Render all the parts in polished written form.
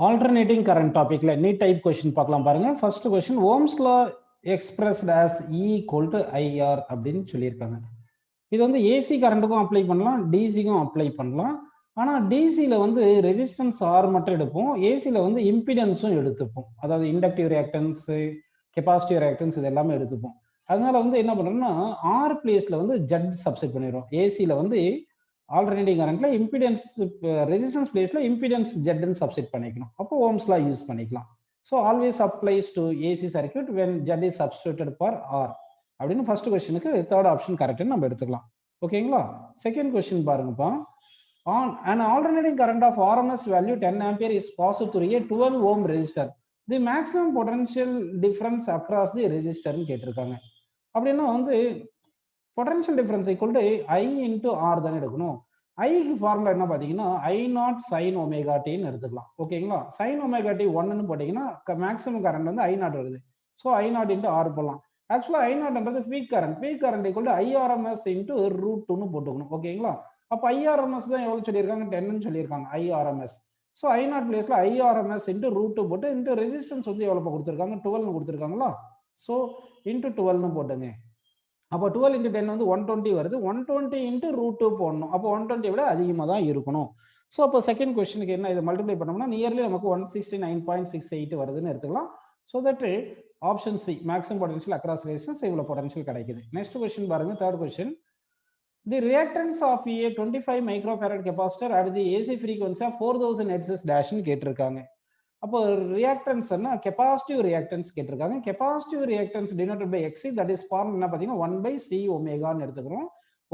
Alternating current topic la NEET type question பார்க்கலாம் பாருங்க. First question, Ohm's law expressed as E equal to IR அப்படின்னு சொல்லியிருக்காங்க. இது வந்து ஏசி கரண்ட்டுக்கும் அப்ளை பண்ணலாம், டிசிக்கும் அப்ளை பண்ணலாம். ஆனால் டிசியில் வந்து ரெசிஸ்டன்ஸ் ஆர் மட்டும் எடுப்போம், ஏசியில் வந்து இம்பிடன்ஸும் எடுத்துப்போம். அதாவது இண்டக்டிவ் ரியாக்டன்ஸு, கெப்பாசிட்டிவ் ரியாக்டன்ஸ் இது எல்லாமே எடுத்துப்போம். அதனால வந்து என்ன பண்ணுறோம்னா ஆர் பிளேஸில் வந்து ஜட் சப்ஸ்டிட் பண்ணிடுறோம். ஏசியில் வந்து ஆல்டர்னேட்டிங் கரண்ட்ல இம்பிடன்ஸ் ரெசிஸ்டன்ஸ் பிளேஸ்ல இம்பிடன்ஸ் ஜெட்னு சப்ஸ்டிட் பண்ணிக்கணும். அப்போ ஓம்ஸ் லா யூஸ் பண்ணிக்கலாம். So always applies to AC circuit when Z is substituted for R அப்படின்னு ஃபர்ஸ்ட் கொஸ்டினுக்கு தேர்ட் ஆப்ஷன் கரெக்ட்னு நம்ம எடுத்துக்கலாம். ஓகேங்களா? செகண்ட் கொஸ்டின் பாருங்கப்பா. On an alternating current of RMS value 10 ampere is passed through a 12 ohm resistor. The maximum potential difference across the resistor ன்னு கேட்டிருக்காங்க. அப்படின்னா வந்து potential difference equal to I into R தானே எடுக்கணும். ஐக்கு ஃபார்முலா என்ன பார்த்தீங்கன்னா I0 sin ஒமேகா டின்னு எடுத்துக்கலாம். ஓகேங்களா? சைன் ஒமேகா டி ஒன்னு போட்டிங்கன்னா மேக்ஸிமம் கரண்ட் வந்து I0 வருது. ஸோ I0 இன்டூ ஆர் போடலாம். ஆக்சுவலாக I0ன்றது peak current equal to IRMS into √2ன்னு போட்டுக்கணும். ஓகேங்களா? அப்போ IRMS தான் எவ்வளோ சொல்லியிருக்காங்க, 10ன்னு சொல்லியிருக்காங்க IRMS. ஸோ I0 பிளேஸ்ல IRMS இன்டூ √2 போட்டு இன்டூ ரெசிஸ்டன்ஸ் வந்து எவ்வளோ கொடுத்துருக்காங்க, 12ன்னு கொடுத்துருக்காங்களா? ஸோ இன்டூ 12ன்னு போட்டுங்க. அப்போ 12 இன்ட்டு 10 வந்து 120 வருது. 120 இன்ட்டு √2 போடணும். அப்போ 120 விட அதிகமாக தான் இருக்கணும். ஸோ அப்போ செகண்ட் கொஸ்டினுக்கு என்ன, இதை மல்டிப்ளை பண்ணோம்னா நியர்லி நமக்கு 169.68 வருதுன்னு எடுத்துக்கலாம். So that option C maximum potential across resistance இவ்வளோ பொட்டன்ஷியல் கிடைக்குது. நெக்ஸ்ட் கொஸ்டின் பாருங்க, third question. The reactance of a 25 microfarad capacitor at the AC frequency of 4000 hertz டேஷ்னு கேட்டிருக்காங்க. அப்போ ரியாக்டன்ஸ்னா கெபாசிட்டிவ் ரியாக்டன்ஸ் கேட்டிருக்காங்க. Capacitive reactance denoted by XC, that is form என்ன பார்த்தீங்கன்னா 1/c ஒமேகான்னு எடுத்துக்கிறோம்.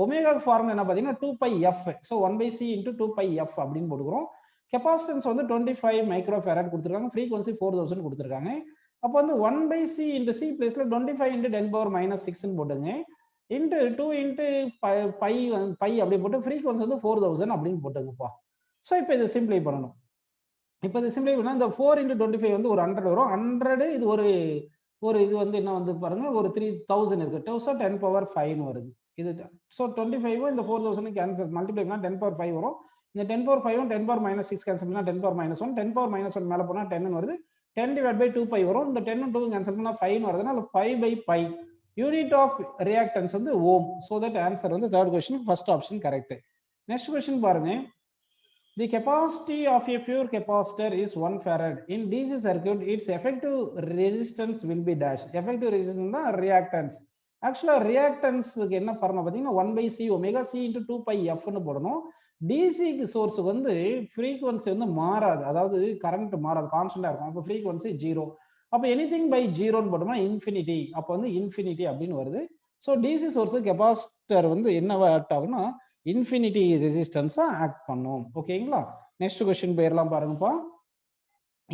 ஒமேகா ஃபார்ம் என்ன பார்த்தீங்கன்னா 2πf. So 1/c into 2πf அப்படின்னு போட்டுக்கிறோம். கெபாசிட்டன்ஸ் வந்து 25 மைக்ரோஃபாரட் கொடுத்துருக்காங்க, ஃப்ரீக்வன்சி 4000 கொடுத்துருக்காங்க. அப்போ வந்து 1/c இன்டு சி பிளேஸ்ல 25 இன்டு 10⁻⁻6ன்னு போட்டுங்க, இன்ட்டு 2 இன்ட்டு பை அப்படி போட்டு ஃப்ரீக்வன்சி வந்து 4000 அப்படின்னு போட்டுங்கப்பா. ஸோ இப்போ இதை சிம்பிளை பண்ணணும். இப்போ இது சிம்பிளை பண்ணால் இந்த 4 இன்ட்டு 25 வந்து ஒரு 100 வரும். 100 இது ஒரு இது வந்து என்ன வந்து பாருங்க, ஒரு 3000 இருக்கு. 10⁻5 வருது இது. ஸோ 25 இந்த 4000 கேன்சல் மல்டிப்ளை பண்ணால் 10⁻5 வரும். இந்த 10⁻5 10⁻6 கேன்சல் பண்ணால் 10⁻1 10⁻1 மேலே போனால் 10 வருது. 10/2π வரும். இந்த 10 2 கேன்சல் பண்ணால் 5 வருதுன்னா 5/π யூனிட் ஆஃப் ரியாக்டன்ஸ் வந்து ஓம். ஸோ தட் ஆன்சர் வந்து third question first option correct. Next question பாருங்க. The capacity of a pure capacitor is 1 farad. In DC circuit, its effective resistance will be dash. Effective resistance தான் reactance. Actually, reactance என்ன formula பார்த்தீங்கன்னா 1/c omega c into 2πfன்னு போடணும். DC source வந்து frequency வந்து மாறாது, அதாவது current மாறாது, கான்ஸ்டன்டா இருக்கும். அப்போ ஃப்ரீக்வன்சி 0. அப்போ எனிதிங் பை 0ன்னு போட்டோம்னா இன்ஃபினிட்டி. அப்போ வந்து இன்ஃபினிட்டி அப்படின்னு வருது. ஸோ டிசி சோர்ஸ் கெபாசிட்டர் வந்து என்னவா ஆக்ட் ஆகும்னா இன்ஃபினிட்டி ரெசிஸ்டன்ஸா ஆக்ட் பண்ணும். ஓகேங்களா? நெக்ஸ்ட் கொஸ்டின் போயிடலாம் பாருங்கப்பா.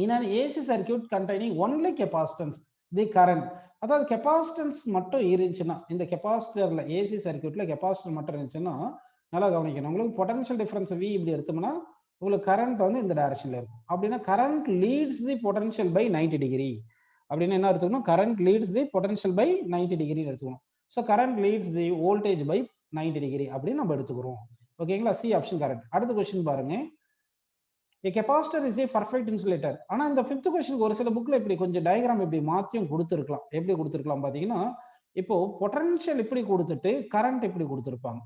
இன் an AC circuit containing only capacitance, the current, அதாவது கெபாசிட்டன்ஸ் மட்டும் இருந்துச்சுன்னா, இந்த கெபாசிட்டர்ல ஏசி சர்க்யூட்ல கெபாசிட்டர் மட்டும் இருந்துச்சுன்னா நல்லா கவனிக்கணும். உங்களுக்கு பொட்டன்ஷியல் டிஃபரன்ஸ் V இப்படி எடுத்தோம்னா உங்களுக்கு கரண்ட் வந்து இந்த டைரக்ஷன்ல இருக்கும். அப்படின்னா current leads the potential by 90 degree அப்படின்னு என்ன எடுத்துக்கணும், current leads the potential by 90 degree எடுத்துக்கணும். So current leads the voltage by 90 degree அப்படின்னு நம்ம எடுத்துக்கிறோம். ஓகேங்களா? C option correct. அடுத்த கொஸ்டின் பாருங்க. A capacitor is a perfect insulator. ஆனா இந்த 5th கொஸ்டினுக்கு ஒரு சில புக்ல இப்படி கொஞ்சம் டயக்ராம் இப்படி மாத்தியும் கொடுத்துருக்கலாம். எப்படி கொடுத்துருக்கலாம் பாத்தீங்கன்னா, இப்போ பொட்டன்ஷியல் இப்படி கொடுத்துட்டு கரண்ட் இப்படி கொடுத்துருப்பாங்க.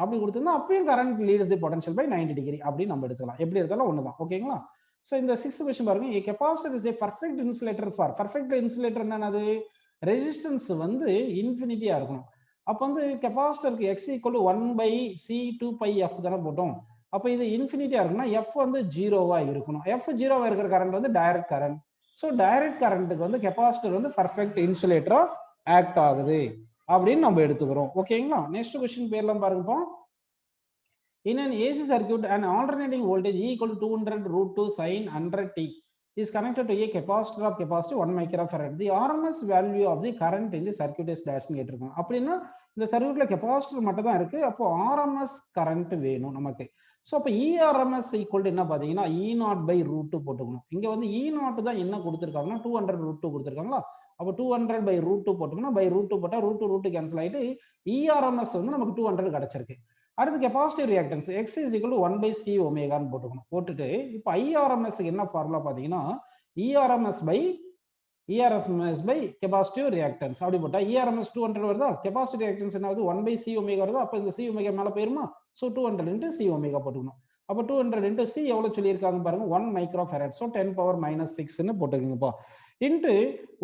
அப்படி கொடுத்துருந்தா அப்பயும் current leads the potential by 90 degree அப்படின்னு நம்ம எடுத்துக்கலாம். எப்படி எடுத்தாலும் ஒண்ணுதான். ஓகேங்களா? ஸோ இந்த 6th கொஸ்டின் பாருங்க. A capacitor is a perfect insulator for. perfect insulator என்னது, ரெசிஸ்டன்ஸ் வந்து இன்ஃபினிட்டியா இருக்கணும். அப்போ வந்து கெபாசிட்டருக்கு x equal to 1/c 2πf தானே போட்டோம். அப்போ இது இன்ஃபினிட்டியா இருக்குன்னா f வந்து 0வா இருக்கணும். f 0வா இருக்கிற கரண்ட் வந்து டைரக்ட் கரண்ட். ஸோ டைரக்ட் கரண்ட்டுக்கு வந்து கெபாசிட்டர் வந்து பர்ஃபெக்ட் இன்சுலேட்டரா ஆக்ட் ஆகுது அப்படின்னு நம்ம எடுத்துக்கிறோம். ஓகேங்களா? நெக்ஸ்ட் கொஸ்டின் பேர்லாம் பாருங்கப்பா. In an AC circuit, an alternating voltage equal to 200√2 sin 100t is connected to a capacitor of capacity 1 microfarad. The RMS value of the current in the circuit is dash கேட்டிருக்காங்க. அப்படின்னா இந்த சர்க்யூட்ல capacitor மட்டும் தான் இருக்கு. அப்போ RMS current வேணும் நமக்கு. So அப்போ ERMS ஈக்குவல் என்ன பார்த்தீங்கன்னா E0/√2 போட்டுக்கணும். இங்க வந்து E0 தான் என்ன கொடுத்துருக்காங்கன்னா 200√2 கொடுத்துருக்காங்களா? அப்போ 200/√2 போட்டோம்னா √2 போட்டா √2 கேன்சல் ஆயிட்டு ERMS வந்து நமக்கு 200 கிடைச்சிருக்கு. அடுத்து capacitive reactance x is equal to 1 by c ஒமேகான்னு போட்டுக்கணும். போட்டுட்டு இப்போ IRMSக்கு என்ன ஃபார்முலா பார்த்தீங்கன்னா ERMS by capacitive reactance அப்படி போட்டா ERMS 200 வருதா, கெபாசிட்டிவ் ரியாக்டன்ஸ் என்ன ஆகுது 1 by c ஒமேகா வருதா, அப்போ இந்த c ஒமேகா மேலே போயிருமா, ஸோ 200 into c ஒமேகா போட்டுக்கணும். அப்போ 200 into c எவ்வளோ சொல்லியிருக்காங்க பாருங்க 1 மைக்ரோஃபெரட், ஸோ 10 பவர் -6ன்னு போட்டுக்கோங்கப்பா. இன்ட்டு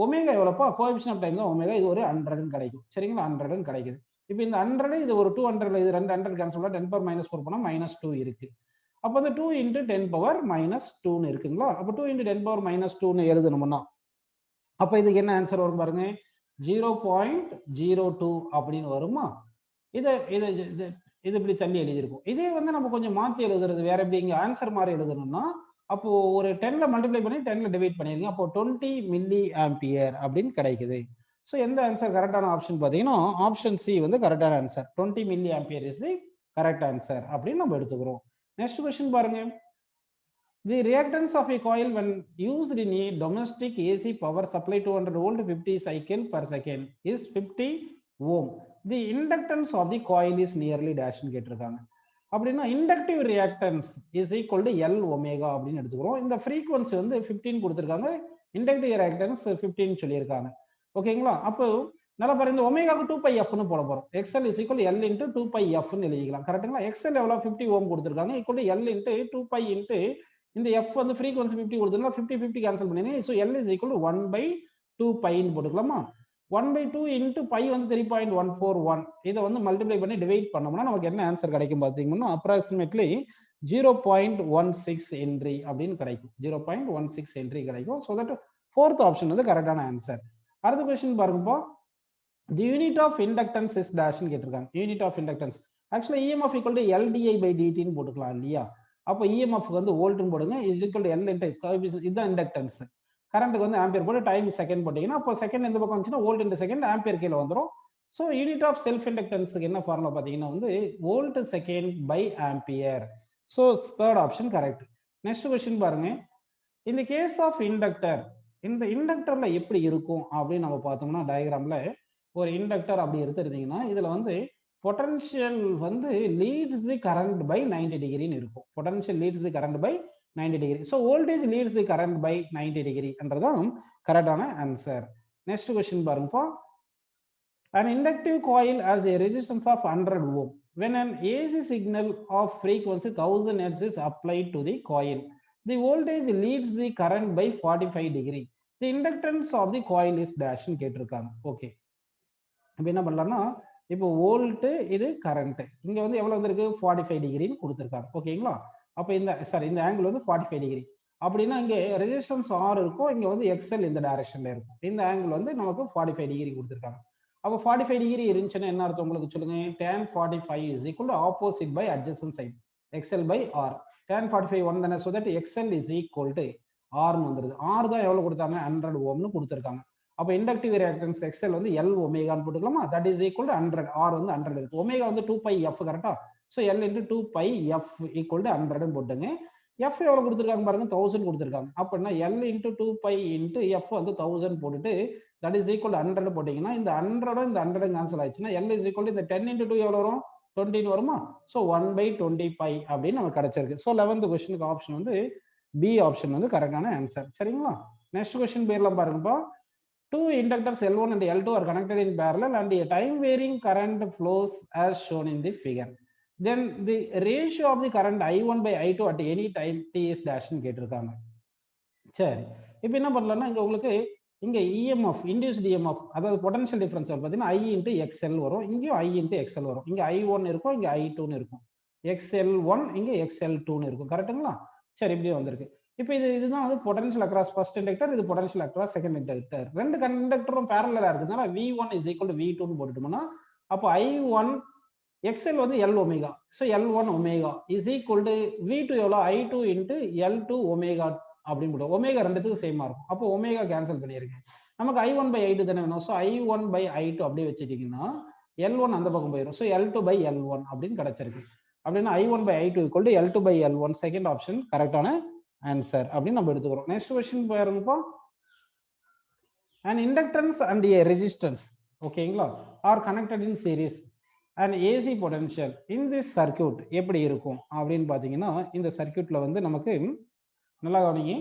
ஒமேகா எவ்வளோப்பா, கோஎஃபிஷியன்ட் ஆஃப் டைம் தான் ஒமேகா, இது ஒரு 100 கிடைக்கும். சரிங்களா, 100 கிடைக்குது. இப்போ இந்த 100 இது ஒரு 200, இது 200 கேன்சல் பண்ணா 10 பவர் -4 போனால் -2 இருக்கு. அப்போ அந்த 2 into 10 பவர் -2ன்னு இருக்குங்களா. அப்போ 2 into 10 பவர் -2ன்னு எழுதணும்னா அப்போ இதுக்கு என்ன ஆன்சர் வரும் பாருங்க 0.02 அப்படின்னு வருமா. இதை இது இது இப்படி தள்ளி எழுதியிருக்கும். இதே வந்து நம்ம கொஞ்சம் மாற்றி எழுதுறது வேற எப்படி, இங்கே ஆன்சர் மாதிரி எழுதணும்னா அப்போ ஒரு 10ல மல்டிப்ளை பண்ணி 10ல டிவைட் பண்ணிருங்க, அப்போ 20 மில்லி ஆம்பியர் அப்படின்னு கிடைக்குது. ஸோ எந்த ஆன்சர் கரெக்டான ஆப்ஷன் பார்த்தீங்கன்னா ஆப்ஷன் சி வந்து கரெக்டான answer. 20 milli ampere is the correct answer அப்படின்னு நம்ம எடுத்துக்கிறோம். நெக்ஸ்ட் கொஸ்டின் பாருங்க. The reactance of a coil when used in a domestic AC power supply 200 volt 50 cycle per second is 50 ohm. The inductance of the coil is nearly dash ன்னு கேட்டிருக்காங்க. அப்படின்னா inductive reactance is equal to L omega அப்படின்னு எடுத்துக்கிறோம். இந்த frequency வந்து 15 கொடுத்துருக்காங்க, inductive reactance 15 சொல்லியிருக்காங்க. ஓகேங்களா, அப்போ நல்லா பாருங்க இந்த ஒமேகாவுக்கு 2πfன்னு போட போறோம். XL is equal L into 2πfன்னு எழுதிக்கலாம். கரெக்டுங்களா, XL எவ்வளோ 50 ஓம் கொடுத்துருக்காங்க, equal to L into 2π into இந்த f வந்து ஃப்ரீக்வன்சி 50 கொடுத்துருந்தா 50 கேன்சல் பண்ணிடுங்க. So L is equal to 1/2πன்னு போட்டுக்கலாமா. 1/2 இன்ட்டு பை வந்து 3.141, இதை வந்து மல்டிப்ளை பண்ணி டிவைட் பண்ணோம்னா நமக்கு என்ன ஆன்சர் கிடைக்கும் பார்த்தீங்கன்னா அப்ராக்சிமேட்லி 0.16 ஹென்றி அப்படின்னு கிடைக்கும். 0.16 ஹென்றி கிடைக்கும். ஸோ தட் ஃபோர்த் ஆப்ஷன் வந்து கரெக்டான ஆன்சர். அடுத்த கொஸ்டின் பாருங்கப்பா. The unit of inductance is டேஷ்னு கேட்டிருக்காங்க. யூனிட் ஆஃப் இண்டக்டன்ஸ் ஆக்சுவலா இஎம்எஃப் ஈக்குவல் டு LDI/DTன்னு போட்டுக்கலாம் இல்லையா. அப்போ இஎம்எஃப் வந்து வோல்ட்னு போடுங்க, is equal to L into இதுதான் இண்டக்டன்ஸ். கரண்ட்டுக்கு வந்து ஆம்பியர் போட்டு டைம் செகண்ட் போட்டீங்கன்னா அப்போ செகண்ட் எந்த பக்கம் வந்துச்சுன்னா வோல்ட் இன்ட்டு செகண்ட், ஆம்பியர் கீழே வந்துடும். ஸோ யூனிட் ஆஃப் செல்ஃப் இண்டக்டன்ஸுக்கு என்ன ஃபார்முலா பார்த்தீங்கன்னா வந்து volt second by ampere. So third option correct. Next question பாருங்க. இந்த கேஸ் ஆஃப் இண்டக்டர், இந்த இண்டக்டர்ல எப்படி இருக்கும் அப்படின்னு நம்ம பார்த்தோம்னா டயக்ராம்ல ஒரு இண்டக்டர் அப்படி எடுத்துருந்தீங்கன்னா இதுல வந்து பொட்டன்ஷியல் வந்து லீட்ஸ் தி கரண்ட் பை 90 டிகிரின்னு இருக்கும். Potential leads the current by 90 degree. So voltage leads the current by 90 degree என்றதான் கரெக்டான ஆன்சர். நெக்ஸ்ட் கொஸ்டின் பாருங்கப்பா. An inductive coil has a resistance of 100 ohm. When an AC signal of frequency 1000 Hz is applied to the coil, the voltage leads the current by 45 degree. The inductance of the coil is dash ன்னு கேட்டிருக்காங்க. Okay, இப்போ என்ன பண்ணலாம்னா இப்போ volt இது current இங்க வந்து எவ்வளவு வந்திருக்கு 45 டிகிரின்னு கொடுத்துருக்காங்க. ஓகேங்களா, அப்போ இந்த ஆங்கிள் வந்து 45 டிகிரி அப்படின்னா இங்க ரெசிஸ்டன்ஸ் R இருக்கும், இங்க வந்து XL இந்த டைரக்ஷன்ல இருக்கும். இந்த ஆங்கிள் வந்து நமக்கு 45 டிகிரி கொடுத்துருக்காங்க. அப்போ 45 டிகிரி இருந்துச்சுன்னா என்ன அர்த்தம் உங்களுக்கு சொல்லுங்க. tan 45 is equal to opposite by adjacent side XL by R. tan 45 1 தானே, so that XL is equal to R ன்னு வந்துருது. R தான் எவ்வளவு கொடுத்தாங்க 100 ஓம்னு கொடுத்துருக்காங்க. அப்போ இண்டக்டிவ் ரியாக்டன்ஸ் XL வந்து L ஒமேகான்னு போட்டுக்கலாமா. That is equal to 100. R வந்து 100 இருக்கு. ஒமேகா வந்து 2πf கரெக்டா. So L into 2πf equal to 100 போட்டுங்க. F எவ்வளவு கொடுத்துருக்காங்க பாருங்க 1000 கொடுத்துருக்காங்க. அப்படின்னா L இன்ட்டு 2π இன்ட்டு F வந்து 1000 போட்டுட்டு தட் இஸ் ஈக்குவல் 100 போட்டீங்கன்னா இந்த 100 இந்த 100 கேன்சல் ஆயிடுச்சுன்னா L இஸ் ஈக்குவல் இந்த 10 இன்ட்டு 2 எவ்வளவு வரும் 20 வருமா. ஸோ 1/20π அப்படின்னு நமக்கு கிடைச்சிருக்கு. ஸோ 11th கொஸ்டினுக்கு ஆப்ஷன் வந்து பி ஆப்ஷன் வந்து கரெக்டான ஆன்சர். சரிங்களா, நெக்ஸ்ட் கொஸ்டின் பேர்லாம் பாருங்கப்பா. Two inductors L1 and L2 are connected in parallel and a time varying current flows as shown in the figure. Then the ratio of the current I1 by I2 at any time t is dash ன்னு கேட்டிருக்காங்க. சரி, இப்போ என்ன பண்ணலாம்னா இங்க உங்களுக்கு இங்க EMF induced EMF அதாவது பொட்டன்ஷியல் டிஃபரன்ஸ் பார்த்தீங்கன்னா I இன்ட்டு XL வரும், இங்கேயும் I இன்ட்டு XL வரும். இங்க I1 இருக்கும், இங்க I2ன்னு இருக்கும். XL1 இங்க XL2ன்னு இருக்கும். கரெக்டுங்களா. சரி, இப்படியே வந்திருக்கு. இப்போ இதுதான் வந்து பொட்டன்ஷியல் அக்ராஸ் ஃபர்ஸ்ட் இண்டக்டர், இது பொட்டன்ஷியல் அக்ராஸ் செகண்ட் இண்டக்டர். ரெண்டு கண்டக்டரும் பேரலா இருக்குதுனால V1 இஸ் ஈக்குவல் டு V2ன்னு போட்டுட்டோம்னா அப்போ I1 XL வந்து L omega. So L1 omega is equal to V2 எவ்வளோ I2 இன்ட்டு L2 ஒமேகா அப்படின்னு போட்டோம். ஒமேகா ரெண்டுத்துக்கும் சேமா இருக்கும். அப்போ ஒமேகா கேன்சல் பண்ணியிருக்கேன். நமக்கு I1 by I2 தானே வேணும். ஸோ I1 by I2 அப்படியே வச்சுட்டீங்கன்னா L1 அந்த பக்கம் போயிடும். ஸோ L2 by L1 அப்படின்னு கிடைச்சிருக்கு. அப்படின்னா I1 by I2 equal to L2 by L1. Second option கரெக்டான ஆன்சர் அப்படின்னு நம்ம எடுத்துக்கிறோம். நெக்ஸ்ட் क्वेश्चन பாருங்கப்பா. an inductance and a resistance ஓகேங்களா are connected in series. And AC potential in this circuit எப்படி இருக்கும் அப்படின்னு பார்த்தீங்கன்னா, இந்த சர்க்யூட்ல வந்து நமக்கு நல்லா கவனிங்க,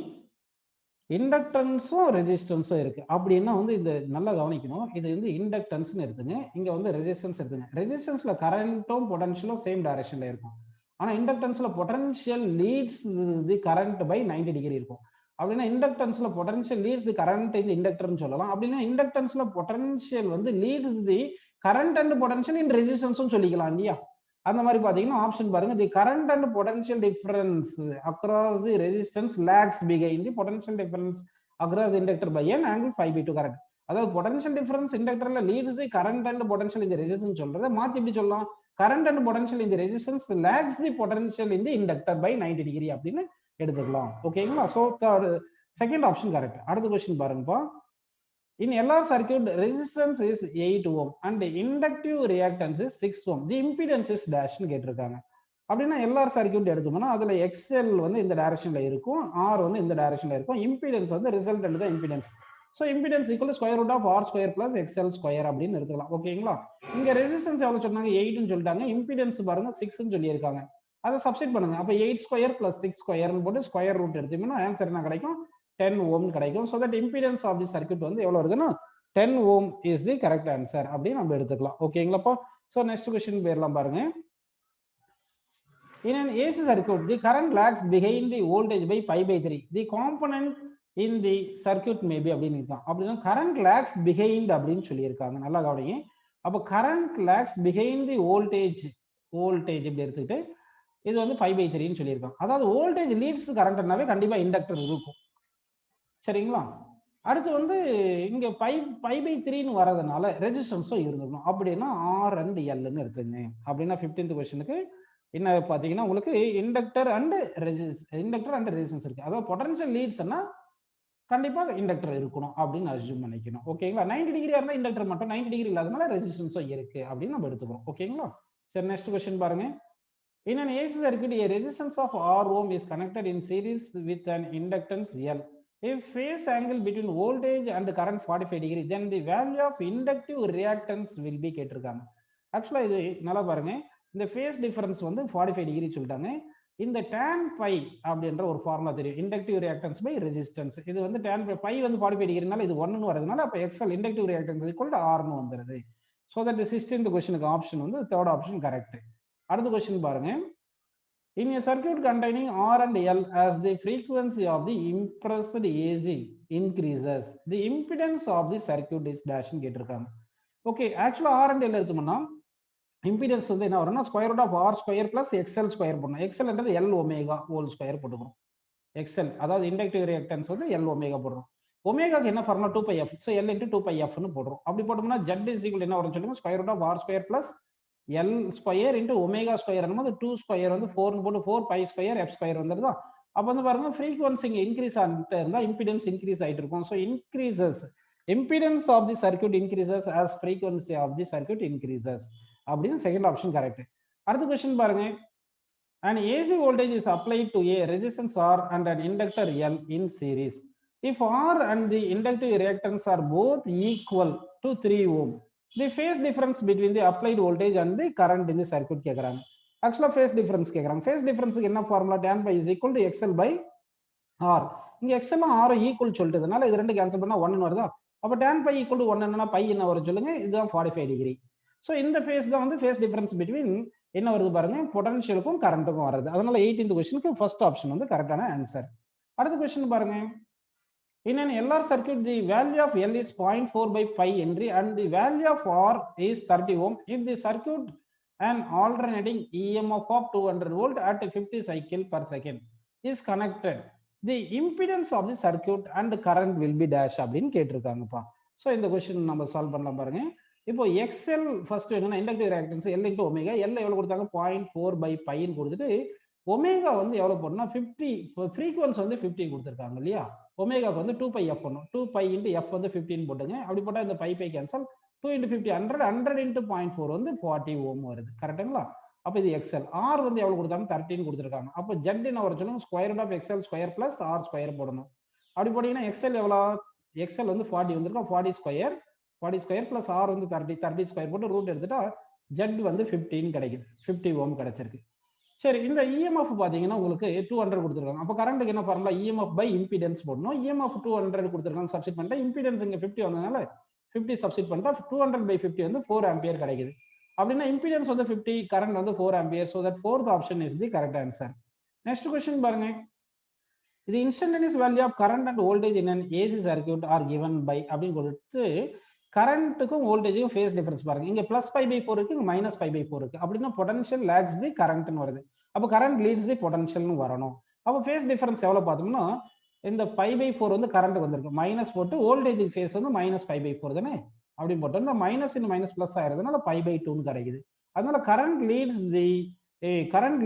இண்டக்டன்ஸும் ரெசிஸ்டன்ஸும் இருக்கு. அப்படின்னா வந்து இந்த நல்லா கவனிக்கணும். இது வந்து இண்டக்டன்ஸ்னு எடுத்துங்க, இங்க வந்து ரெசிஸ்டன்ஸ் எடுத்துங்க. ரெசிஸ்டன்ஸ்ல கரண்ட்டும் பொட்டன்ஷியலும் சேம் டைரக்ஷன்ல இருக்கும். ஆனா இண்டக்டன்ஸ்ல potential leads the current by 90 degree இருக்கும். அப்படின்னா இண்டக்டன்ஸ்ல பொட்டன்ஷியல் லீட்ஸ் தி கரண்ட் இந்த இண்டக்டர்னு சொல்லலாம். அப்படின்னா இண்டக்டன்ஸ்ல பொட்டன்ஷியல் வந்து leads the current and potential in ரெசிஸ்டன்ஸும் சொல்லிக்கலாம் இல்லையா? அந்த மாதிரி பாத்தீங்கன்னா ஆப்ஷன் பாருங்க, the current and potential difference across the resistance lags behind the potential difference across the inductor by an angle 5/2 current. அதாவது பொட்டன்ஷியல் டிஃபரன்ஸ் இண்டக்டர்ல leads the current and potential இந்த ரெசிஸ்டன்ஸ் சொல்றதை மாத்தி எப்படி சொல்லலாம், கரண்ட் அண்ட் பொட்டன்ஷியல் இந்த resistance lakhs தி potential இந்த inductor by 90 degree அப்படின்னு எடுத்துக்கலாம். ஓகேங்களா? So second option correct. அடுத்த क्वेश्चन பாருங்கப்பா. In LR circuit, resistance is 8 ohm and inductive reactance is 6 ohm. The impedance is dash னு கேட்டிருக்காங்க. அப்படின்னா LR சர்க்யூட் எடுத்தோம்னா அதுல XL வந்து இந்த டைரக்ஷன்ல இருக்கும், R வந்து இந்த டைரக்ஷன்ல இருக்கும். இம்பிடன்ஸ் வந்து ரிசல்டன்ட் தான் impedance. So impedance equal square root of R square plus XL square அப்படின்னு எடுத்துக்கலாம். ஓகேங்களா? இங்க ரெசிஸ்டன்ஸ் எவ்வளவு சொன்னாங்க, 8ன்னு சொல்லிட்டாங்க. இம்பிடன்ஸ் பாருங்க 6ன்னு சொல்லியிருக்காங்க. அதை சப்ஸ்டிட் பண்ணுங்க. அப்ப 8 ஸ்கொயர் பிளஸ் 6 ஸ்கொயர்னு போட்டு ஸ்கொயர் ரூட் எடுத்தீங்கன்னா ஆன்சர் என்ன கிடைக்கும், 10 ohm கிடைக்கும். So that impedance of the circuit வந்து எவ்வளவு வருதுன்னா 10 ohm is the correct answer அப்படின்னு நம்ம எடுத்துக்கலாம். ஓகேங்களாப்பா? ஸோ நெக்ஸ்ட் क्वेश्चन போயிடலாம் பாருங்க. In an AC circuit, the current lags behind the voltage by pi/3. The component in the circuit may be அப்படின்னு இருக்கான். அப்படின்னா current lags behind அப்படின்னு சொல்லியிருக்காங்க. நல்லா கவனிங்க. அப்போ current lags behind the voltage இப்படி எடுத்துக்கிட்டு இது வந்து pi/3ன்னு சொல்லியிருக்காங்க. அதாவது வோல்டேஜ் லீட்ஸ் கரண்ட்னாவே கண்டிப்பா இண்டக்டர் இருக்கும். சரிங்களா? அடுத்து வந்து இங்க pi/3ன்னு வரதுனால ரெசிஸ்டன்ஸும் இருந்துக்கணும். அப்படின்னா ஆர் அண்ட் எல்னு எடுத்துங்க. அப்படின்னா 15th क्वेश्चனுக்கு என்ன பாத்தீங்கன்னா உங்களுக்கு இண்டக்டர் அண்ட் ரெசிஸ்டன்ஸ் இருக்கு. அதாவது பொட்டன்ஷியல் லீட்ஸ்னா கண்டிப்பா இண்டக்டர் இருக்கணும் அப்படின்னு அஸ்யூம் பண்ணிக்கணும். ஓகேங்களா? 90 டிகிரி இருந்தா இண்டக்டர் மட்டும், 90 டிகிரி இல்லாதனால ரெசிஸ்டன்ஸும் இருக்கு அப்படின்னு நம்ம எடுத்துக்கிறோம். ஓகேங்களா? சரி, நெக்ஸ்ட் क्वेश्चन பாருங்க. In an AC circuit, a resistance of R ohm is connected in series with an inductance L. If phase angle between voltage and current 45 degree, then the value of inductive reactance will be கேட்டிருக்காங்க. ஆக்சுவலா இது நல்லா பாருங்க, இந்த face difference வந்து 45 degree சொல்லிட்டாங்க. இந்த tan by அப்படின்ற ஒரு ஃபார்முலா தெரியும், இண்டக்டிவ் ரியாக்டன்ஸ் பை ரெசிஸ்டன்ஸ். இது வந்து tan பை வந்து 45 டிகிரினால இது 1ன்னு வரதுனால அப்ப XL inductive reactance equal to ஆர்னு வந்துருது. ஸோ தட் 16th क्वेश्चனுக்கு ஆப்ஷன் வந்து தேர்ட் ஆப்ஷன் கரெக்ட். அடுத்த क्वेश्चन பாருங்க. In a circuit containing R and L, as the frequency of the impressed AC increases, the impedance of the circuit is dash ன்னு கேட்டிருக்காங்க. Okay, ஆக்சுவலா R and L எடுத்தோம்னா impedance வந்து என்ன வரும்னா square root of R square plus XL square பண்ணணும். XL என்றது L omega whole square போட்டுக்கணும். எக்ஸ்எல் அதாவது இண்டக்டிவ் ரியாக்டன்ஸ் வந்து எல் ஒமேகா போடுறோம். ஒமேகாக்கு என்ன formula 2πf. So L into 2πfன்னு போடுறோம். அப்படி போட்டோம்னா ஜெட் இஸ் ஈக்குவல் என்ன வரும் சொல்லுங்க, square root of R square plus L square into omega square போது 2 ஸ்கொயர் வந்து 4ன்னு போட்டு 4 பை ஸ்கொயர் எஃப் ஸ்கொயர் வந்துருதா. அப்போ வந்து பாருங்க ஃப்ரீக்வன்சி இங்க இன்க்ரீஸ் ஆகிட்டு இருந்தா இம்பிடன்ஸ் இன்க்ரீஸ் ஆகிட்டு இருக்கும். So increases impedance of the circuit increases as frequency of the circuit increases அப்படின்னு செகண்ட் ஆப்ஷன் கரெக்ட். அடுத்த क्वेश्चन பாருங்க. An AC voltage is applied to a resistance R and an inductor L in series. If R and the inductive reactance are both equal to 3 ohm, the phase difference between the applied voltage and the current in the circuit கேக்குறாங்க. ஆக்சுவலா phase difference கேக்குறாங்க. phase difference என்ன formula, tan pi is equal to XL by R. இங்க XL R equal சொல்லிட்டதுனால இது ரெண்டு cancel பண்ணா 1 வருதா. அப்ப tan pi equal to 1 என்னன்னா பை என்ன வரும் சொல்லுங்க, இதுதான் 45 டிகிரி. ஸோ இந்த ஃபேஸ் தான் வந்து ஃபேஸ் டிஃபரன்ஸ் பிட்வீன் என்ன வருது பாருங்க, பொட்டன்ஷியலுக்கும் கரண்ட்டுக்கும் வருது. அதனால 18th क्वेश्चனுக்கு ஃபர்ஸ்ட் ஆப்ஷன் வந்து கரெக்டான ஆன்சர். அடுத்த क्वेश्चन பாருங்க. In an LR circuit, the value of L is 0.4 by pi Henry and the value of R is 30 ohm. If the circuit an alternating EMF of 200 volt at 50 cycle per second is connected, the impedance of the circuit and current will be dash அப்படின்னு கேட்டிருக்காங்கப்பா. So இந்த question நம்ம solve பண்ணலாம் பாருங்க. இப்போ XL first என்னன்னா inductive reactance L into omega. L எவ்வளவு கொடுத்தாங்க, 0.4 by பைன்னு கொடுத்துட்டு ஒமேகா வந்து எவ்வளவு போடணும்னா 50, ஃப்ரீக்வன்சி வந்து 50 கொடுத்துருக்காங்க இல்லையா. ஒமேகாக்கு வந்து 2πf பண்ணும். 2π இன்டு எஃப் வந்து 15 போட்டுங்க. அப்படி போட்டா இந்த பை கேன்சல். 2 இன்டு 50 100 இன்டு 0.4 வந்து 40 ஓம் வருது. கரெக்டுங்களா? அப்ப இது எக்ஸ்எல். ஆர் வந்து எவ்வளவு கொடுத்தாங்க, 13 கொடுத்துருக்காங்க. அப்போ ஜெட் என்ன வர சொல்லுங்க, square root of XL square plus R square போடணும். அப்படி போட்டீங்கன்னா எக்ஸ்எல் எவ்வளவு, எக்ஸ்எல் வந்து 40 வந்திருக்கும். 40 ஸ்கொயர் பிளஸ் ஆர் வந்து 30 ஸ்கொயர் போட்டு ரூட் எடுத்துட்டா ஜெட் வந்து 15 கிடைக்குது, 50 ஓம் கிடைச்சிருக்கு. சரி, இந்த இஎம்எஃப் பார்த்தீங்கன்னா உங்களுக்கு 200 கொடுத்துருக்காங்க. அப்போ கரண்ட்டுக்கு என்ன ஃபார்முலா? இஎம்எஃப் பை இம்பிடன்ஸ் போடணும். இஎம்எஃப் 200 கொடுத்துருக்காங்க, சப்ஸ்டிட் பண்ணிட்டா இம்பிடன்ஸ் இங்கே 50 வந்ததுனால 50 சப்ஸ்டிட் பண்ணிட்டா 200/50 வந்து 4 ஆம்பியர் கிடைக்குது. அப்படின்னா இம்பிடன்ஸ் வந்து 50, கரண்ட் வந்து 4 ampere. So that fourth option is the correct answer. Next question பாருங்க. இது instantaneous value of current and voltage in an AC circuit are given by அப்படின்னு கொடுத்து கரண்ட்டுக்கும் வோல்டேஜுக்கும் ஃபேஸ் டிஃபரன்ஸ் பாருங்க. இங்க +π/4 இருக்கு, இங்க -π/4 இருக்கு. அப்படின்னா பொட்டன்ஷியல் லேக்ஸ் தி கரண்ட்னு வருது. அப்போ கரண்ட் லீட்ஸ் தி பொட்டன்ஷியல்னு வரணும். அப்போ ஃபேஸ் டிஃபரன்ஸ் எவ்வளவு பார்த்தோம்னா இந்த π/4 வந்து கரண்ட் வந்திருக்கு, மைனஸ் போட்டு வோல்டேஜுக்கு ஃபேஸ் வந்து -π/4 தானே, அப்படி போட்டு இந்த மைனஸ் இன் மைனஸ் பிளஸ் ஆயிருதுனால π/2 கிடைக்குது. அதனால current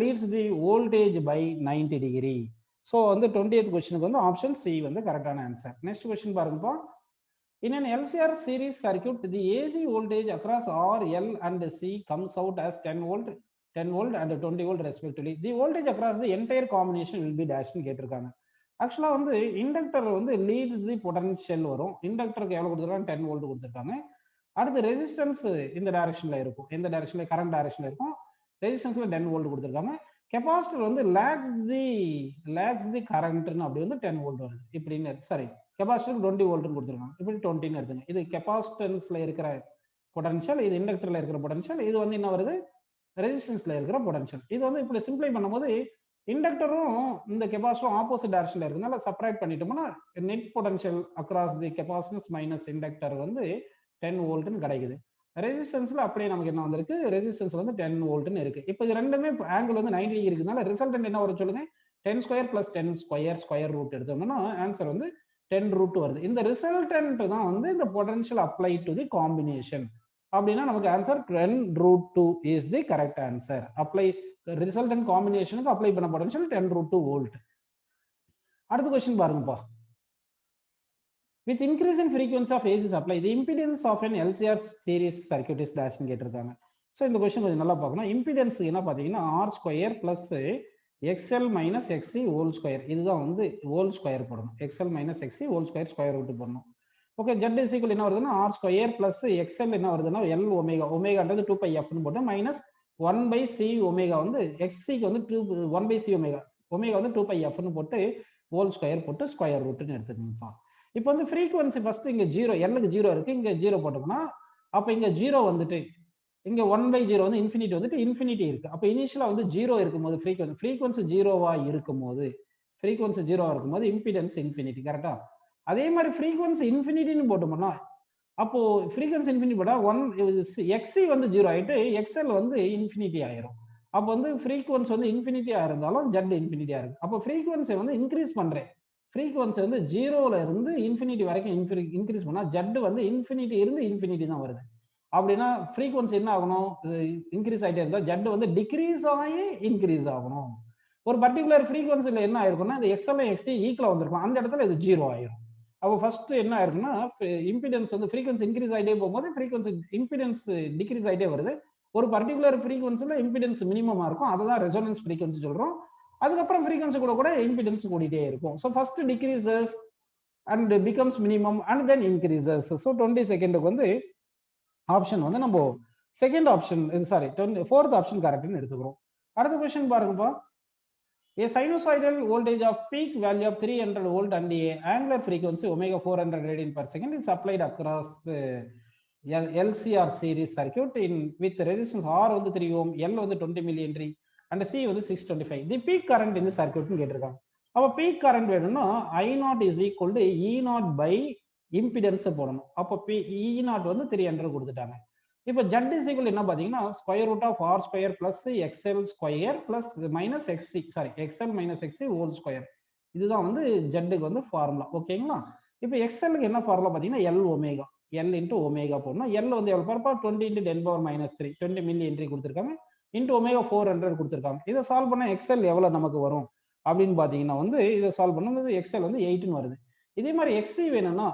leads the voltage by 90 degree. So வந்து 20th கொஸ்டினுக்கு வந்து ஆப்ஷன் சி வந்து கரெக்டான ஆன்சர். நெக்ஸ்ட் கொஸ்டின் பாருங்கப்பா. In an LCR series circuit, the AC voltage across R, L and C comes out as 10 volt and 20 volt respectively. The voltage across the entire combination will be dash னு கேட்டிருக்காங்க. ஆக்சுவலா வந்து inductor வந்து leads the potential வரும். இண்டக்டருக்கு எவ்வளவு கொடுத்துருக்காங்க? 10 volt கொடுத்துருக்காங்க. அடுத்து ரெசிஸ்டன்ஸ் இந்த டைரக்ஷன்ல இருக்கும், எந்த டைரக்ஷன்ல? கரண்ட் டைரக்ஷன்ல இருக்கும். ரெசிஸ்டன்ஸ்ல 10 வோல்ட் கொடுத்துருக்காங்க. கெபாசிட்டர் வந்து லேக்ஸ் தி கரண்ட்னு அப்படி வந்து 10 வோல்ட் வருது இப்படின்னு. சரி, கெபாசிட்டர் 20 வோல்ட்னு கொடுத்துருக்காங்க, இப்படி 20ன்னு எடுத்துங்க. இது கெபாசிட்டன்ஸ்ல இருக்கிற பொட்டன்ஷியல், இது இண்டக்டர்ல இருக்கிற பொட்டன்ஷியல், இது வந்து என்ன வருது? ரெசிஸ்டன்ஸ்ல இருக்கிற பொட்டன்ஷியல். இது வந்து இப்படி சிம்பிளை பண்ணும்போது இண்டக்டரும் இந்த கெபாசிட்டரும் ஆப்போசிட் டைரக்ஷன்ல இருக்குனால செப்பரேட் பண்ணிட்டோம்னா net potential across the capacitance minus inductor வந்து 10 வோல்ட்னு கிடைக்குது. ரெசிஸ்டன்ஸ்ல அப்படியே நமக்கு என்ன வந்திருக்கு? ரெசிஸ்டன்ஸ் வந்து 10 வோல்ட்னு இருக்கு. இப்போ இது ரெண்டுமே ஆங்கிள் வந்து 90 டிகிரி இருக்குனால ரிசல்டன்ட் என்ன வரும் சொல்லுங்க? 10 square plus 10 square square root எடுத்தோம்னா ஆன்சர் வந்து 10 ரூட் வருது. இந்த ரிசல்டன்ட் தான் வந்து இந்த potential apply to the combination. அப்படின்னா நமக்கு answer 10 root 2 is the correct answer. Apply resultant காம்பினேஷனுக்கு அப்ளை பண்ண பொட்டன்ஷியல் 10 ரூட் 2 வோல்ட். அடுத்த क्वेश्चन பாருங்கப்பா. With increase in frequency of AC supply, the impedance of an LCR series circuit is dash னு கேட்டிருக்காங்க. So இந்த question கொஞ்சம் நல்லா பார்க்கணும். இம்பிடன்ஸ் என்ன பார்த்தீங்கன்னா R square plus XL minus XC whole square, இதுதான் வந்து ஹோல் ஸ்கொயர் போடணும். XL minus XC whole square square root போடணும். ஓகே, ஜெட் இஸ் ஈக்குவல் என்ன வருதுன்னா R ஸ்கொயர் பிளஸ் XL என்ன வருதுன்னா L ஒமேகா, ஒமேகான்றது 2πfன்னு போட்டு மைனஸ் 1/C ஒமேகா வந்து XCக்கு வந்து 1/C ஒமேகா, ஒமேகா வந்து 2πfன்னு போட்டு ஹோல் ஸ்கொயர் போட்டு ஸ்கொயர் ரூட்னு எடுத்துக்கணும்ப்பா. இப்போ வந்து ஃப்ரீக்வன்சி ஃபர்ஸ்ட் இங்க 0, L-க்கு 0 இருக்கு, இங்க 0 போட்டோம்னா அப்ப இங்க 0 வந்துட்டு இங்க 1/0 வந்து இன்ஃபினிட்டி வந்துட்டு இன்ஃபினிட்டி இருக்கு. அப்ப இனிஷியலா வந்து 0 இருக்கும்போது ஃப்ரீக்வன்சி 0வா இருக்கும்போது இம்பிடன்ஸ் இன்ஃபினிட்டி. கரெக்டா? அதே மாதிரி ஃப்ரீக்வன்சி இன்ஃபினிட்டின்னு போட்டோம்னா அப்போ ஃப்ரீக்வன்சி இன்ஃபினிட்டி போட்டா XC வந்து 0 ஆயிட்டு XL வந்து இன்ஃபினிட்டி ஆயிரும். அப்போ வந்து ஃப்ரீக்வன்சி வந்து இன்ஃபினிட்டியா இருந்தாலும் ஜெட் இன்ஃபினிட்டியா இருக்கு. அப்போ ஃப்ரீக்வன்சி வந்து இன்க்ரீஸ் பண்றேன், ஃப்ரீக்வன்சி வந்து 0ல இருந்து இன்ஃபினிட்டி வரைக்கும் இன்க்ரீஸ் பண்ணா ஜெட் வந்து இன்ஃபினிட்டி இருந்து இன்ஃபினிட்டி தான் வருது. அப்படின்னா ஃப்ரீக்வன்சி என்ன ஆகணும்? இன்க்ரீஸ் ஆகிட்டே இருந்தா ஜெட் வந்து டிக்ரீஸ் ஆகி இன்க்ரீஸ் ஆகணும். ஒரு பர்டிகுலர் ஃப்ரீக்வன்சில என்ன ஆயிருக்கும்னா இந்த XL XC ஈக்குவலா வந்திருக்கும், அந்த இடத்துல இது 0 ஆயிரும். அப்போ ஃபர்ஸ்ட் என்ன ஆயிருக்குன்னா இம்பிடன்ஸ் வந்து ஃப்ரீக்வன்சி இன்க்ரீஸ் ஆகிட்டே போகும்போது ஃப்ரீக்வன்சி இம்பிடன்ஸ் டிக்ரீஸ் ஆகிட்டே வருது. ஒரு பர்டிகுலர் ஃப்ரீக்வன்சில இம்பிடன்ஸ் மினிமமா இருக்கும், அதுதான் ரெசோனன்ஸ் ஃப்ரீக்வன்சி சொல்றோம். அதுக்கப்புறம் ஃப்ரீக்வன்சி கூட இம்பிடன்ஸ் கூடிட்டே இருக்கும். So first decreases and becomes minimum and then increases. So 22க்கு வந்து ஆப்ஷன் வந்து நம்ம second option, sorry fourth option கரெக்ட்னு எடுத்துக்கிறோம். அடுத்த क्वेश्चन பாருங்கப்பா. A sinusoidal voltage of peak value of 300 volt and a angular frequency omega 400 radian per second is applied across LCR series circuit with resistance R வந்து 3 ohm, L வந்து 20 millihenry and C வந்து 625. The peak current in the circuit னு கேட்டிருக்காங்க. அப்ப peak current வேணும்னா I0 is equal to E0 by impedance போடணும். அப்ப E0 வந்து 300 கொடுத்துட்டாங்க. இப்போ ஜெட் இஸ் ஈக்குவல் என்ன பாத்தீங்கன்னா square root of R square plus XL square plus minus XC, sorry XL minus XC whole square, இதுதான் வந்து ஜெட்டுக்கு வந்து ஃபார்முலா. ஓகேங்களா? இப்போ எக்ஸ்எல்லுக்கு என்ன ஃபார்முலா பாத்தீங்கன்னா L omega, L into omega போடணும். எல் வந்து எவ்வளவு பாருப்பா 20 × 10⁻³ 20 மில்லி ஹென்றி கொடுத்துருக்காங்க, இன்ட்டு ஒமேகா 400 கொடுத்துருக்காங்க. இதை சால்வ் பண்ணா எக்ஸ்எல் எவ்வளவு நமக்கு வரும் அப்படின்னு பாத்தீங்கன்னா வந்து இதை சால்வ் பண்ணும்போது எக்ஸ்எல் வந்து 8ன்னு வருது. இதே மாதிரி எக்ஸ்சி வேணும்னா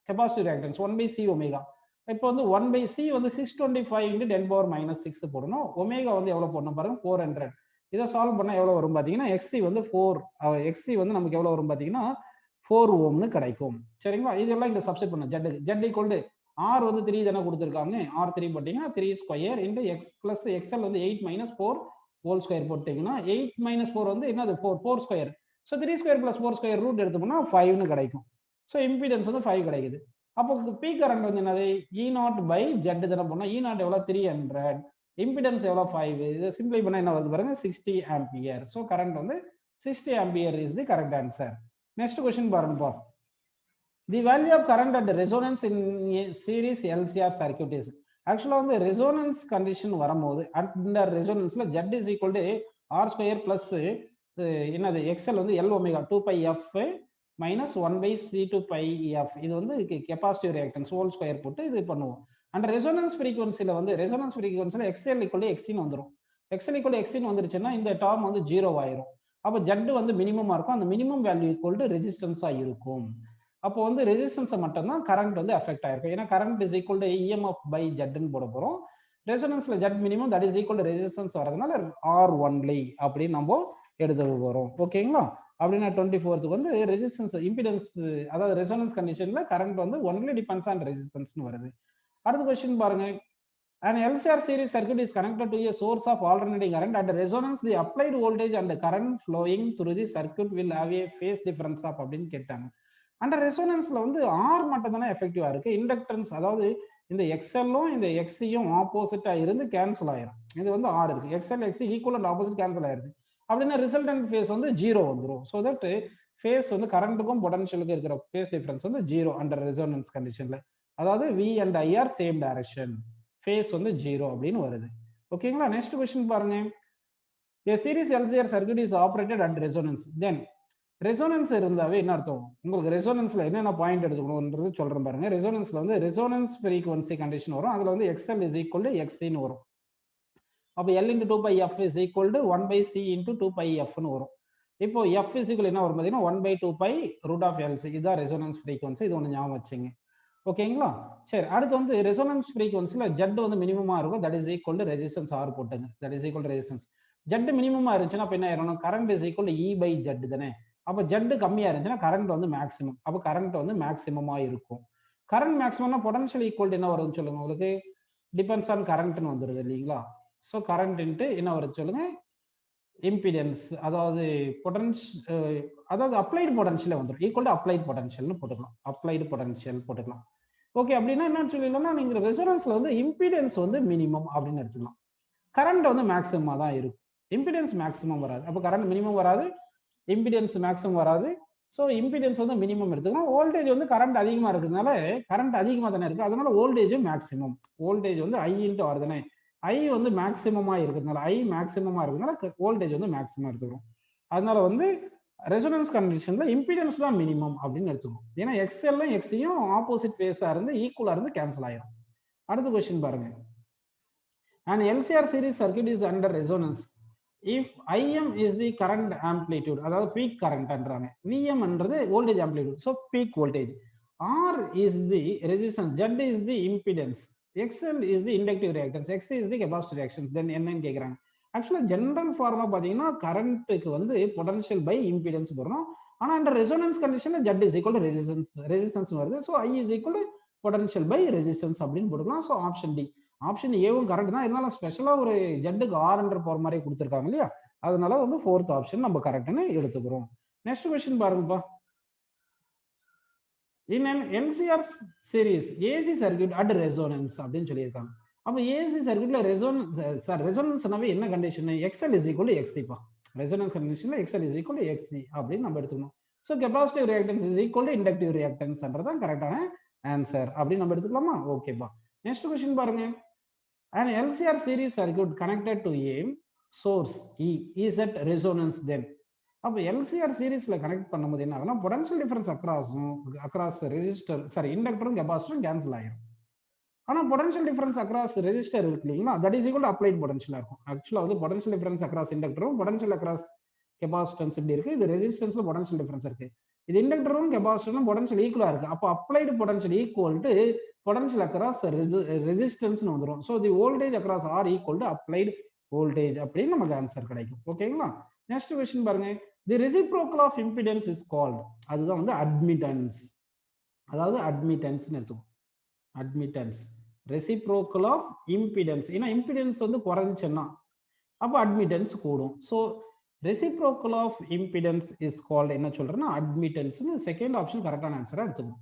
கெபாசிட்டிவ் ரியாக்டன்ஸ் 1/C ஒமேகா, இப்போ வந்து 1/C வந்து 625 × 10⁻⁶ போடணும். ஒமேகா வந்து எவ்வளவு போடணும் பாருங்க 400. இதை சால்வ் பண்ணா எவ்வளவு வரும் பாத்தீங்கன்னா எக்ஸ்சி வந்து 4, எக்ஸ்சி வந்து நமக்கு எவ்வளவு வரும் பாத்தீங்கன்னா 4 ஓம்னு கிடைக்கும். சரிங்களா? இதெல்லாம் இங்க சப்ஸ்டிட் பண்ணணும். ஜெட் ஈக்குவல் டு R வந்து 3 தானே கொடுத்துருக்காங்க. R3 போட்டீங்கன்னா 3 square into X plus XL வந்து 8 மைனஸ் 4 ஹோல் ஸ்கொயர் போட்டீங்கன்னா 8 மைனஸ் 4 வந்து என்னது 4 square. So 3 square plus 4 square root எடுத்தோம்னா 5ன்னு கிடைக்கும். ஸோ இம்பிடன்ஸ் வந்து 5 கிடைக்குது. அப்போ பி கரண்ட் வந்து என்னது E0 பை ஜெட் தானே போனால் E0 எவ்வளோ 300, இம்பிடன்ஸ் எவ்வளோ 5. இதை சிம்பிளை பண்ணால் என்ன வருது பாருங்க 60 ஆம்பியர். ஸோ கரண்ட் வந்து 60 ampere is the correct answer. Next question பாருங்கப்பா. The value of current at resonance in a series LCR circuit is actually வந்து resonance condition வரும்போது under resonancela Z is equal to R square plus என்னது XL வந்து L omega 2 pi F minus 1 by C2 pi F. இது வந்து capacitive reactance whole square போட்டு இது பண்ணுவோம். And resonance frequencyல வந்து resonance frequencyல XL equal to XC ன்னு வந்துரும். XL equal to XC ன்னு வந்துருச்சுன்னா இந்த டேர்ம் வந்து 0 ஆயிரும். அப்போ Z வந்து மினிமமா இருக்கும். அந்த மினிமம் வேல்யூ equal to ரெசிஸ்டன்ஸா இருக்கும். அப்போ வந்து ரெசிஸ்டன்ஸை மட்டும்தான் கரண்ட் வந்து அஃபெக்ட் ஆயிருக்கும். ஏன்னா current is equal to EMF by ஜெட்னு போட போறோம். ரெசோனன்ஸ்ல Z minimum that is equal to resistance வரதுனால ஆர் ஒன்லி அப்படின்னு நம்ம எடுத்து போறோம். ஓகேங்களா? அப்படின்னா 24th வந்து ரெசிஸ்டன்ஸ் இம்பிடன்ஸ் அதாவது ரெசோனன்ஸ் கண்டிஷன்ல கரண்ட் வந்து ஒன்லி டிபெண்ட்ஸ் ஆன் ரெசிஸ்டன்ஸ்னு வருது. அடுத்த கொஸ்டின் பாருங்க. An LCR series circuit is connected to a source of alternating current. At resonance, the applied voltage and the current flowing through the circuit will have a phase difference of அப்படின்னு கேட்டாங்க. Under ரெசோனன்ஸ்ல வந்து R மட்டும் தானே எஃபெக்டிவா இருக்கு. Inductance அதாவது இந்த எக்ஸ்எல்லும் இந்த எக்ஸியும் ஆப்போசிட்டா இருந்து கேன்சல் ஆயிரும். இது வந்து ஆர் இருக்கு. XL XE equal and opposite cancel ஆயிருது. அப்படின்னா ரிசல்டன்ட் ஃபேஸ் வந்து 0 வந்துடும். ஸோ தட் ஃபேஸ் வந்து கரண்ட்டுக்கும் பொட்டன்ஷியலுக்கும் இருக்கிற ஃபேஸ் டிஃபரன்ஸ் வந்து 0 அண்டர் ரெசோனன்ஸ் கண்டிஷன்ல. அதாவது V and I are same direction. Phase வந்து 0 அப்படின்னு வருது. ஓகேங்களா? நெக்ஸ்ட் கொஸ்டின் பாருங்க. A series LCR circuit is operated at resonance. Then resonance இருந்தாவே என்ன அர்த்தம்? உங்களுக்கு ரெசோனன்ஸ்ல என்னென்ன பாயிண்ட் எடுத்துக்கணும்ன்றது சொல்றேன் பாருங்க. ரெசோனன்ஸ்ல வந்து ரெசோனன்ஸ் ஃப்ரீக்வன்சி கண்டிஷன் வரும். அதுல வந்து XL is equal to XCன்னு வரும். அப்போ L into 2 pi F is equal to 1 by C into 2 pi F ன்னு வரும். இப்போ F is equal என்ன வரும் பார்த்தீங்கன்னா 1 by 2 pi root of LC. இதுதான் ரெசோனன்ஸ் ஃப்ரீக்வன்சி. இது ஒன்று ஞாபகம் வச்சுங்க. ஓகேங்களா? சரி, அடுத்து வந்து ரெசோனன்ஸ் ஃப்ரீக்வன்சில ஜெட் வந்து மினிமமா இருக்கும். That is equal to resistance R போட்டுங்க. That is equal to resistance. Z மினிமமா இருந்துச்சுன்னா அப்ப என்ன ஆயிரும்? Current is equal to E by Z தானே. அப்போ ஜெட் கம்மியா இருந்துச்சுன்னா கரண்ட் வந்து மேக்ஸிமம். அப்போ கரண்ட் வந்து மேக்ஸிமமா இருக்கும். கரண்ட் மேக்ஸிமம்னா பொட்டன்ஷியல் ஈக்குவல் என்ன வரும்னு சொல்லுங்க. உங்களுக்கு டிபெண்ட்ஸ் ஆன் கரண்ட்னு வந்துருது இல்லைங்களா? ஸோ கரண்ட் என்ன வருது சொல்லுங்க? இம்பிடன்ஸ் அதாவது அதாவது அப்ளைடு பொட்டன்ஷியல் வந்துடும். ஈக்குவல் டு அப்ளைட் பொட்டன்ஷியல்னு போட்டுக்கலாம். அப்ளைடு பொட்டன்ஷியல் போட்டுக்கலாம். ஓகே, அப்படின்னா என்னன்னு சொல்லிடலாம்னா நீங்க ரெசோனன்ஸ்ல வந்து இம்பிடன்ஸ் வந்து மினிமம் அப்படின்னு எடுத்துக்கலாம். கரண்ட் வந்து மேக்ஸிமமா தான் இருக்கும். இம்பிடன்ஸ் மேக்ஸிமம் வராது. அப்போ கரண்ட் மினிமம் வராது, இம்பிடன்ஸ் மேக்ஸிமம் வராது. ஸோ இம்பிடன்ஸ் வந்து மினிமம் எடுத்துக்கலாம். வோல்டேஜ் வந்து கரண்ட் அதிகமாக இருக்கிறதுனால கரண்ட் அதிகமாக தானே இருக்கு. அதனால வோல்டேஜும் மேக்ஸிமம். வோல்டேஜ் வந்து ஐ இன்ட்டு ஆர் தானே. ஐ வந்து மேக்ஸிமமா இருக்கிறதுனால ஐ மேக்ஸிமமா இருக்கிறதுனால வோல்டேஜ் வந்து மேக்ஸிமம் எடுத்துக்கிறோம். அதனால வந்து ரெசோனன்ஸ் கண்டிஷன்ல இம்பிடன்ஸ் தான் மினிமம் அப்படின்னு எடுத்துக்கணும். ஏன்னா எக்ஸ்எல்லும் எக்ஸியும் ஆப்போசிட் ஃபேஸா இருந்து ஈக்குவலா இருந்து கேன்சல் ஆயிரும். அடுத்த கொஸ்டின் பாருங்க. An LCR series circuit is under resonance if IM is the current amplitude, அதாவது peak current அன்றாங்க. VM என்றது voltage amplitude, so peak voltage. R is the resistance, Z is the impedance, XL is the inductive reactance, XC is the capacitive reactance. Then என்னன்னு கேக்குறாங்க. ஆக்சுவலா general pharma பாத்தீங்கன்னா கரண்ட்டுக்கு வந்து potential by impedance போறோம். ஆனா அந்த resonance கண்டிஷன்ல Z is equal to resistance வருது. So I is equal to potential by resistance அப்படின்னு போட்டுக்கலாம். So option D. ஆப்ஷன் ஏவும் கரெக்ட் தான். இருந்தாலும் ஸ்பெஷலா ஒரு ஜெட்டுக்கு ஆர்ன்ற போற மாதிரி கொடுத்துருக்காங்க இல்லையா? அதனால வந்து 4th ஆப்ஷன் நம்ம கரெக்ட்னு எடுத்துக்கிறோம். நெக்ஸ்ட் கொஸ்டின் பாருங்கப்பா. In an LCR series AC circuit at resonance அப்படின்னு சொல்லியிருக்காங்க. அப்ப AC சர்க்யூட்ல ரெசோனன்ஸ்னாவே என்ன கண்டிஷன்? XL is equal to XC பா. ரெசோனன்ஸ் கண்டிஷன்ல XL is equal to XC அப்படின்னு நம்ம எடுத்துக்கணும். So capacitive reactance is equal to inductive ரியாக்டன்ஸ்ன்றதான் கரெக்டான ஆன்சர் அப்படின்னு நம்ம எடுத்துக்கலாமா? ஓகேப்பா. நெக்ஸ்ட் கொஸ்டின் பாருங்க. An LCR series circuit connected to a source E is at resonance then. அப்ப LCR சீரிஸ்ல கனெக்ட் பண்ணும்போது என்ன ஆகும்னா பொட்டன்ஷியல் டிஃபரன்ஸ் அக்ராஸ் ரெசிஸ்டர் இண்டக்டரும் கெபாசிட்டரும் கேன்சல் ஆயிரும். ஆனா பொட்டன்ஷியல் டிஃபரன்ஸ் அக்ராஸ் ரெசிஸ்டர் இருக்கு இல்லைங்களா? That is equal to applied பொட்டன்ஷியலா இருக்கும். ஆக்சுவலா வந்து பொட்டன்ஷியல் டிஃபரன்ஸ் அக்ராஸ் இண்டக்டரும் பொட்டன்ஷியல் அக்ராஸ் கெபாசிட்டன்ஸ் இப்படி இருக்கு. இது ரெசிஸ்டன்ஸ்ல பொட்டன்ஷியல் டிஃபரன்ஸ் இருக்கு. இது இண்டக்டரும் கெபாசிட்டரும் பொட்டன்ஷியல் ஈக்குவலா இருக்கு. அப்போ applied potential equal to potential across resistance வந்துரும். So the voltage across R equal to applied voltage அப்படின்னு நமக்கு ஆன்சர் கிடைக்கும். ஓகேங்களா? நெக்ஸ்ட் கொஸ்டின் பாருங்க. The reciprocal of impedance is called. அதுதான் வந்து அட்மிட்டன்ஸ். அதாவது அட்மிட்டன்ஸ் எடுத்துக்கும். அட்மிட்டன்ஸ். Reciprocal of impedance. ஏன்னா இம்பிடன்ஸ் வந்து குறைஞ்சுன்னா அப்போ அட்மிட்டன்ஸ் கூடும். So reciprocal of impedance is called என்ன சொல்றேன்னா அட்மிட்டன்ஸ். செகண்ட் ஆப்ஷன் கரெக்டான ஆன்சரா எடுத்துக்கணும்.